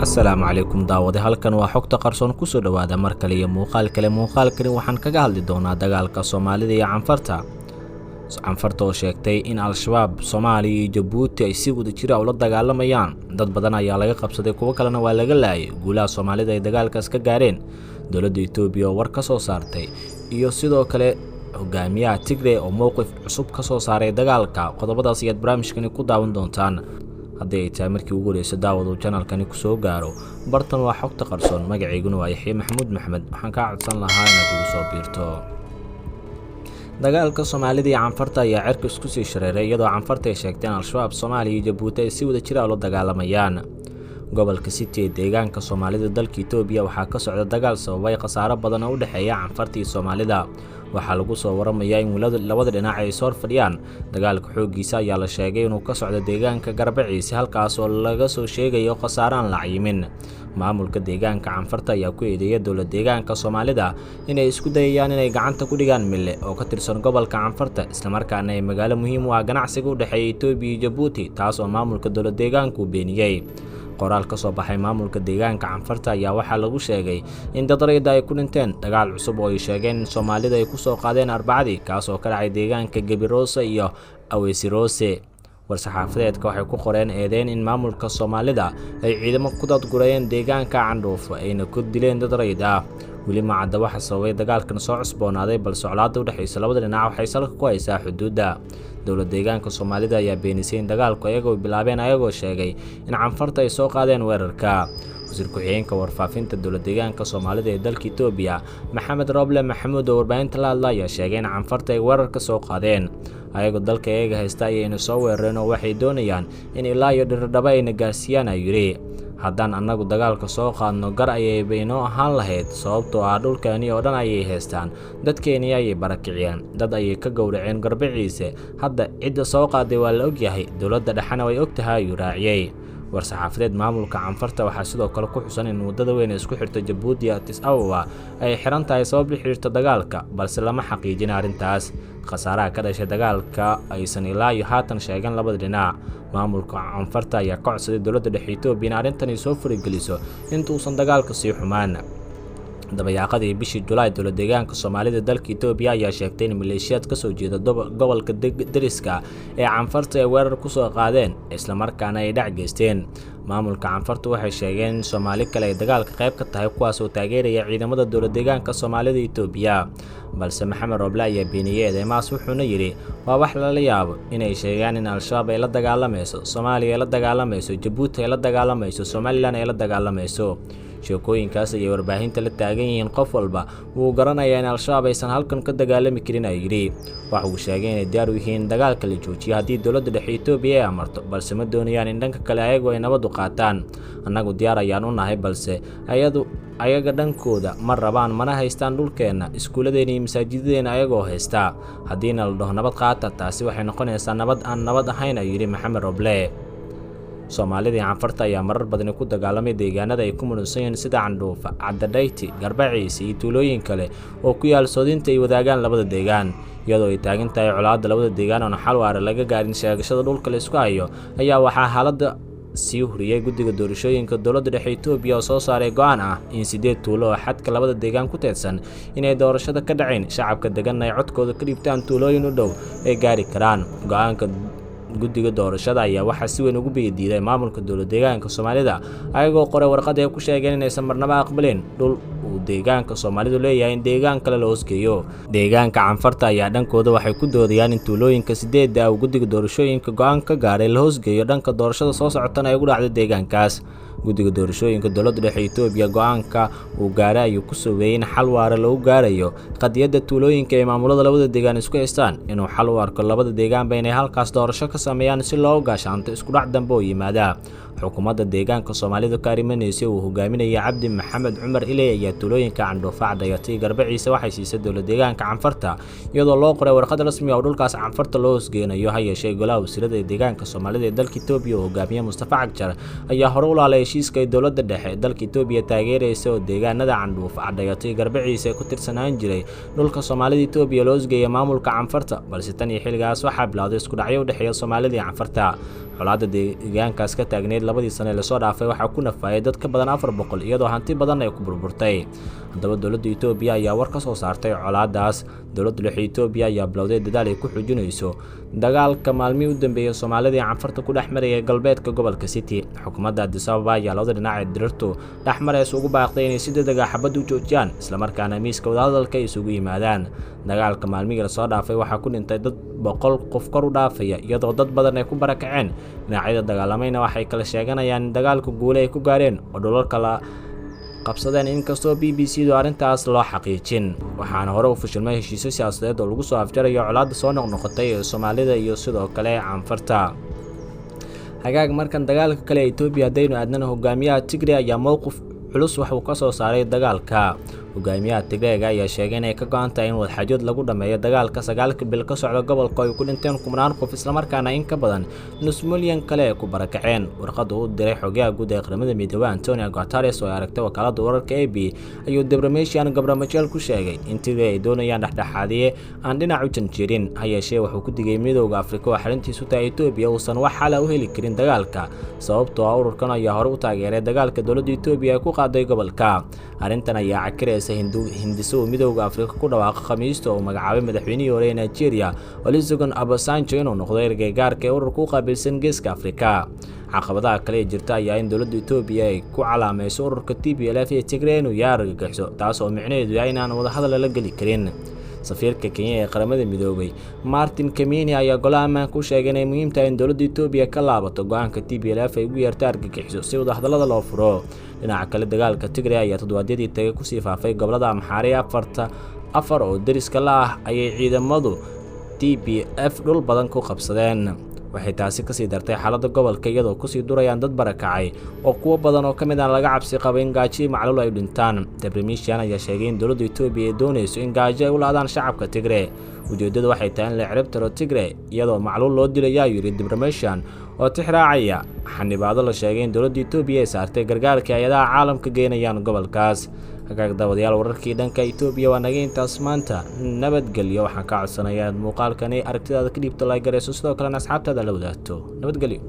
Assalaamu calaykum daawade halkan waa xogta qarsoon ku soo dhawaada mar kale iyo muuqaalkani waxaan kaga hadli doonaa dagaalka Soomaalida iyo Canfarta oo sheegtay in Al-Shabaab Soomaaliya iyo Jabuuti ay si wada jir ah ula dagaalamayaan dad badan ayaa laga qabsaday kuwa kalena waa laga laayay guulaha Soomaalida ay dagaalkaas ka gaareen dowladda Itoobiya oo war ka soo saartay iyo sidoo kale hogaamiyaha Tigray oo mowqif cusub ka soo saaray dagaalka qodobadaas iyo barnaamijkani ku daawan doontaan haddii ay tahay markii ugu horeysay daawadu channelkani ku soo gaaro bartan waa xogta qarsoon magaceyguna waa Yaxye Maxamuud Maxmed waxaan ka codsan lahaa inaad ugu soo biirto dagaalka Soomaalida iyo Canfarta ayaa cirka isku sii shareeray iyadoo Canfarta ay sheegteen Al-Shabaab Soomaaliya iyo Jabuuti ay si wada jir ah ula dagaalamayaan gobolka City ee deegaanka Soomaalida dalka Itoobiya waxaa ka socda dagaal sababay khasaaro badan oo u dhaxeeya Canfarta iyo Soomaalida waxaa lagu soo waramayaa in labada dhinac ay soo fadhiyaan dagaalka xoogiisa ayaa la sheegay inuu ka socdo deegaanka Garbaciise halkaas oo laga soo sheegayo khasaaro aan la cayimin maamulka deegaanka Canfarta ayaa ku eedeeyay dowladda deegaanka Soomaalida inay isku dayayaan inay gacanta ku dhigaan Mille oo ka tirsan gobolka Canfarta isla markaana ay magaalo muhiim u ah ganacsiga u dhaxeeya Itoobiya iyo Jabuuti taas oo maamulka dowladda deegaanku beeniyay qoraal ka soo baxay maamulka deegaanka Canfarta ayaa waxaa lagu sheegay in dad rayid ay ku dhinteen dagaal cusub oo ay sheegeen in Soomaalida ay ku soo qaadeen Arbacadii kaas oo ka dhacay deegaanka Gabiroose iyo Awesiroose war-saxaafadeedka waxay ku qoreen eedeyn in maamulka Soomaalida ay ciidamo ku dadgurayeen deegaanka Candhuuf ayna ku dileen dad rayid ah weli ma cadda waxa sababay dagaalkan soo cusboonaaday balse colaadda u dhaxaysa labada dhinac waxay salka ku haysaa xuduudda dowladda deegaanka Soomaalida ayaa beenisay in dagaalku ayagoo bilaabeen ayagoo sheegay in Canfarta ay soo qaadeen weerarka wasiir ku-xigeenka warfaafinta dowladda deegaanka Soomaalida ee dalka Itoobiya Maxamed Roble Maxamuud oo warbaahinta la hadlay ayaa sheegay in Canfarta ay weerarka soo qaadeen ayagoo dalka iyaga haysta ayayna soo weerareen oo waxay doonayaan in ilaa iyo dhirdhaba ayna gaarsiiyaan ayuu yidhi haddaan annagu dagaalka soo qaadno gar ayay baynoo ahaan lahayd sababtoo ah dhulkeeni oo dhan ayay haystaan dadkeeni ayay barakiciyeen dad ayay ka gowraceen Garbaciise hadda cidda soo qaaday waa la ogyahay dowladda dhexana way ogtahay ayuu raaciyay war-saxaafadeed maamulka Canfarta waxaa sidoo kale ku xusan in wadada weyn ee isku xirta Jabuuti iyo Addis Ababa ay xiran tahay sabab la xiriirta dagaalka balse lama xaqiijin arrintaas khasaaraha ka dhashay dagaalka aysan ilaa iyo haatan sheegan labada dhinac maamulka Canfarta ayaa ka codsaday dowladda dhexe Itoobiya in arrintan ay soo farigeliso intuusan dagaalka sii xumaan dabayaaqadii bishii Julaay dowladda deegaanka Soomaalida dalka Itoobiya ayaa sheegtay in maleeshiyaad ka soo jeeda gobolka deriska ee Canfarta ay weerar ku soo qaadeen isla markaana ay dhac geysteen maamulka Canfarta waxay sheegeen in Soomaali kale ay dagaalka qayb ka tahay kuwaas oo taageeraya ciidamada dowladda deegaanka Soomaalida Itoobiya balse Maxamed Roble ayaa beeniyay eedeymaas wuxuuna yiri waa wax lala yaabo inay sheegaan in Al-Shabaab ay la dagaalamayso Soomaaliya ay la dagaalamayso Jabuuti ay la dagaalamayso Somaliland ay la dagaalamayso sheekooyinkaas ay warbaahinta la taagan yihiin qof walba wuu garanayaa in Al-Shabaab aysan halkan ka dagaalami karin ay yiri waxa uu sheegay in diyaar u yihiin dagaalka la joojiyo haddii dowladda dhexe Itoobiya ay amarto balse ma doonayaan in dhanka kale ayagoo ay nabad u qaataan annagu diyaar ayaan u nahay balse ayaga dhankooda ma rabaan mana haystaan dhulkeena iskuuladeena iyo masaajidadeena ayagoo haysta haddiina la dhaho nabad qaata taasi waxay noqonaysaa nabad aan nabad ahayn ayuu yiri Maxamed Roble Soomaalida iyo Canfarta ayaa marar badan ku dagaalamay deegaanada ay ku muransan yihiin sida Candhuuf, Caddayti, Garbaciise iyo tuulooyin kale oo ku yaal soodinta ay wadaagaan labada deegaan iyadoo ay taagan tahay colaadda labada deegaan oo xal waara laga gaarin sheegashada dhulka la isku hayo ayaa waxaa xaaladda sii huriyay guddiga doorashooyinka dowladda dhexe Itoobiya oo soo saaray go'aan ah in 8 tuulo oo xadka labada deegaan ku teedsan inay doorashada ka dhaceen shacabka degan ay codkooda ka dhibtaan tuulooyin u dhow ay gaari karaan go'aanka guddiga doorashada ayaa waxaa si weyn ugu biidiiday maamulka dowladda deegaanka Soomaalida ayagoo qoray warqad ay ku sheegeen inaysan marnaba aqbalin dhul uu deegaanka Soomaalidu leeyahay in deegaan kale loo hosgeeyo deegaanka Canfarta ayaa dhankooda waxay ku doodayaan in tuulooyinka 8 ah uu guddiga doorashooyinka go'aan ka gaaray la hosgeeyo dhanka doorashada soo socotana ay ugu dhacday deegaankaas guddiga doorashooyinka dowladda dhexe Itoobiya go'aanka uu gaaray ayuu ku soo weeyay in xal waara lagu gaarayo qadiyadda tuulooyinka ee maamulada labada deegaan isku haystaan inuu xal u arko labada deegaanba inay halkaas doorasho ka sameeyaan si loo gaashaanto isku dhac dambe oo yimaada xukuumadda deegaanka Soomaalida ka arimanaysa uu hogaaminaya Cabdi Maxamed Cumar Ilay ayaa tuulooyinka Candhuuf, Caddayti iyo Garbaciise waxay siisay dowladda deegaanka Canfarta iyadoo loo qoray warqad rasmi ah oo dhulkaas Canfarta loo hosgeenayo ha yeeshee golaha wasiirada deegaanka Soomaalida ee dalka Itoobiya oo hogaamiya Mustafa Cagjar ayaa hore u laalay heshiiska dowladda dhexe dalka Itoobiya taageeraysa oo deegaanada Candhuuf cadhayatay Garbaciisa ku tirsanaan jiray dhulka Soomaalida Itoobiya loo isgeeyay maamulka Canfarta balse tan iyo xilligaas waxaa bilowday isku dhacyo u dhexeeya Soomaalida iyo Canfarta xolaada deegaankaas ka taagneed labadii sano la soo dhaafay waxaa ku nafayay dad ka badan 400 iyadoo hanti badan ay ku burburtay haddaba dowladda Itoobiya ayaa war ka soo saartay colaadaas dowladda dhexe Itoobiya ayaa bilowday dadaal ay ku xoojinayso dagaalka maalmihii u dambeeyay Soomaalida iyo Canfarta ku dhexmaraya galbeedka gobolka City xukuumadda Addis Ababa ayaa labada dhinac ee dirto dhexmaraysa ugu baaqday inay si degdeg ah xabad u joojiyaan isla markaana miiska wadahadalka isugu yimaadaan dagaalka maalmihii la soo dhaafay waxaa ku dhintay dad 100 qof kor u dhaafaya iyadoo dad badan ay ku barakaceen dhinacyada dagaalamayna waxay kala sheeganayaan in dagaalku guule ay ku gaareen oo dhulalka la qabsadeen inkastoo BBC-du arrintaas loo xaqiijin waxaana hore u fashilmay heshiisyo siyaasadeed oo lagu soo afjarayo colaadda soo noqnoqotay ee Soomaalida iyo sidoo kale Canfarta hagaag markan dagaalka kale ee Itoobiya hadaynu aadnana hogaamiyaha Tigray ayaa mowqif culus wax uu ka soo saaray dagaalka hogaamiyaha Tigray ayaa sheegay inay ka go'an tahay in wadxajood lagu dhameeyo dagaalka 9 bil ka socda gobolka ay ku dhinteen 10 qof isla markaana in ka badan nus milyan kale ku barakaceen warqad uu diray xogaha guud ee qaramada midoobay Antonio Guterres oo aragtay wakaalada wararka AB ayuu Debrameshian Gabramachel ku sheegay in Tigray ay doonayaan dhexdhexaadiye aan dhinac u janjeerin hay'ashee wuxuu ku digay midowga Afrika oo xarintiisu tahay Itoobiya uusan wax xal ah u heli karin dagaalka sababtoo ah ururkan ayaa hore u taageeray dagaalka dowladda Itoobiya ee ku qaaday gobolka arrintan ayaa cakiraysa hindiso midowga Afrika ku dhawaaqay Khamiista oo magacaabay madaxweynihii hore ee Nigeria Olusegun Obasanjo inuu noqdo ergey gaarka ee ururka u qaabilsan Geeska Afrika caqabadaha kale ee jirta ayaa in dowladda Itoobiya ay ku calaamayso ururka TPLF ee Tigray inuu yahay argagixiso taas oo micnaheedu yahay in aan wada hadal la gali karin safiirka Kenya ee qaramada midoobay Martin Kemini ayaa golaha ammaanka ku sheegay inay muhiim tahay in dowladda Itoobiya ka laabato go'aanka TPLF ay ugu yeertay argagixiso si wada hadallada loo furo dhinaca kale dagaalka Tigray ayaa toddobaadyadii tagay ku sii faafay gobolada Amhara afar oo dariska la ah ayay ciidamadu TPLF dhul badan ku qabsadeen waxay taasi ka sii dartay xaaladda gobolka iyadoo ku sii durayaan dad barakacay oo kuwa badan oo kamid ah laga cabsi qabo in gaajo macluul ay dhintaan Debrameshian ayaa sheegay in dowladda Itoobiya ay doonayso in gaajo ay u laadaan shacabka Tigray ujeedadu waxay tahay in la ciribtiro Tigray iyadoo macluul loo dilayo yiri Debrameshian oo tixraacaya xanibaado la sheegay in dowladda Itoobiya ay saartay gargaarka hay'adaha caalamka geenayaan gobolkaas hagaag daawadayaal wararkii dhanka Itoobiya waa naga intaas maanta nabadgelyo waxaan ka codsanayaa muuqaalkani aragtidaada ka dhiibto like gareyso sidoo kale asxaabtaada la wadaagto nabadgelyo